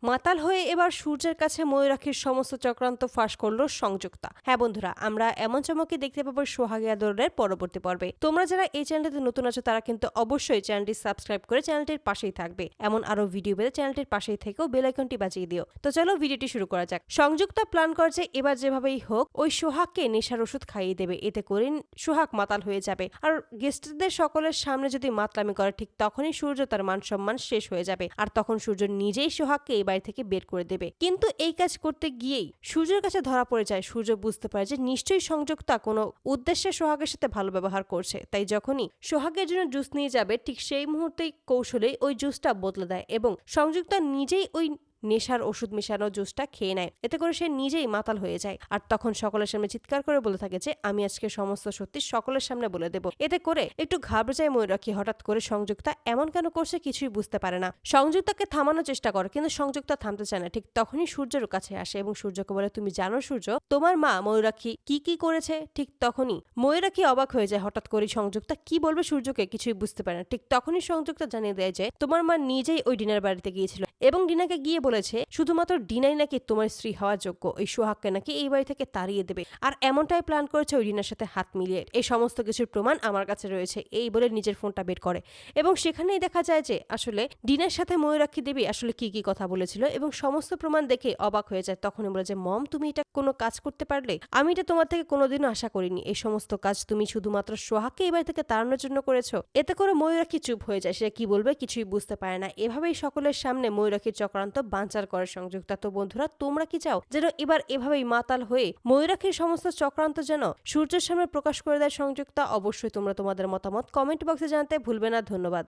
মাতাল হয়ে এবার সূর্যের কাছে ময়ূরাক্ষীর সমস্ত চক্রান্ত ফাঁস করলো সংযুক্তা। হ্যাঁ বন্ধুরা, আমরা এমন চমকে দেখতে পাবো সোহাগী আদরের পরবর্তী পর্বে। তোমরা যারা এই চ্যানেলটিতে নতুন আছো তারা কিন্তু অবশ্যই চ্যানেলটি সাবস্ক্রাইব করে চ্যানেলটির পাশেই থাকবে। এমন আরো ভিডিও পেতে চ্যানেলটির পাশেই থেকেও বেল আইকনটি বাজিয়ে দিও। তো চলো ভিডিওটি শুরু করা যাক। সংযুক্তা প্ল্যান করছে এবার যেভাবেই হোক ওই সোহাগকে নেশার ওষুধ খাইয়ে দেবে, এতে করে সোহাগ মাতাল হয়ে যাবে। আর গেস্টদের সকলের সামনে যদি মাতলামি করে ঠিক তখনই সূর্য তার মান সম্মান শেষ হয়ে যাবে, আর তখন সূর্য নিজেই সোহাগকে এই বাড়ি থেকে বের করে দেবে। কিন্তু এই কাজ করতে গিয়েই সূর্যের কাছে ধরা পড়ে যায়। সূর্য বুঝতে পারে যে নিশ্চয়ই সংযুক্তা কোনো উদ্দেশ্যে সোহাগের সাথে ভালো ব্যবহার করছে, তাই যখনই সোহাগের জন্য জুস নিয়ে যাবে ঠিক সেই মুহূর্তেই কৌশলেই ওই জুসটা বদলে দেয় এবং সংযুক্তা নিজেই ওই নেশার ওষুধ মেশানো জুসটা খেয়ে নেয়। এতে করে সে নিজেই মাতাল হয়ে যায়, আর তখন সকলের সামনে চিৎকার করে বলে থাকে যে আমি আজকে সমস্ত সত্যি সকলের সামনে বলে দেব। এতে করে একটু ঘাবড়ে যায় ময়ূরাক্ষী। হঠাৎ করে সংযুক্তা এমন কেন করছে কিছুই বুঝতে পারে না। সংযুক্তাকে থামানোর চেষ্টা করে কিন্তু সংযুক্তা থামতে চায় না। ঠিক তখনই সূর্যের কাছে আসে এবং সূর্যকে বলে তুমি জানো সূর্য, তোমার মা ময়ূরাক্ষী কি কি করেছে? ঠিক তখনই ময়ূরাক্ষী অবাক হয়ে যায়। হঠাৎ করে সংযুক্তা কি বলবে সূর্যকে কিছুই বুঝতে পারে না। ঠিক তখনই সংযুক্তা জানিয়ে দেয় যে তোমার মা নিজেই ওই ডিনার বাড়িতে গিয়েছিল এবং ডিনাকে গিয়ে বলেছে শুধুমাত্র ডিনাই নাকি তোমার স্ত্রী হওয়ার যোগ্য, এই সোহাগকে নাকি এই বাড়ি থেকে তাড়িয়ে দেবে। আর এমনটাই প্ল্যান করেছে ওই ডিনার সাথে হাত মিলিয়ে। এই সমস্ত কিছুর প্রমাণ আমার কাছে রয়েছে, এই বলে নিজের ফোনটা বের করে এবং সেখানেই দেখা যায় যে আসলে ডিনার সাথে ময়ূরাক্ষী দেবী আসলে কি কি কথা বলেছিল এবং সমস্ত প্রমাণ দেখে অবাক হয়ে যায়। তখনই বলে যে মম, তুমি এটা কোনো কাজ করতে পারলে? আমি এটা তোমার থেকে কোনোদিনও আশা করিনি। এই সমস্ত কাজ তুমি শুধুমাত্র সোহাগকে এই বাড়ি থেকে তাড়ানোর জন্য করেছো। এতে করে ময়ূরাক্ষী চুপ হয়ে যায়, সে কি বলবে কিছুই বুঝতে পারে না। এভাবেই সকলের সামনে ময়ূরাক্ষীর চক্রান্ত বানচাল করে সংযুক্তা। তো বন্ধুরা, তোমরা কি চাও যেন এবার এভাবেই মাতাল হয়ে ময়ূরাক্ষীর সমস্ত চক্রান্ত যেন সূর্যের সামনে প্রকাশ করে দেয় সংযুক্তা? অবশ্যই তোমরা তোমাদের মতামত কমেন্ট বক্সে জানাতে ভুলবে না। ধন্যবাদ।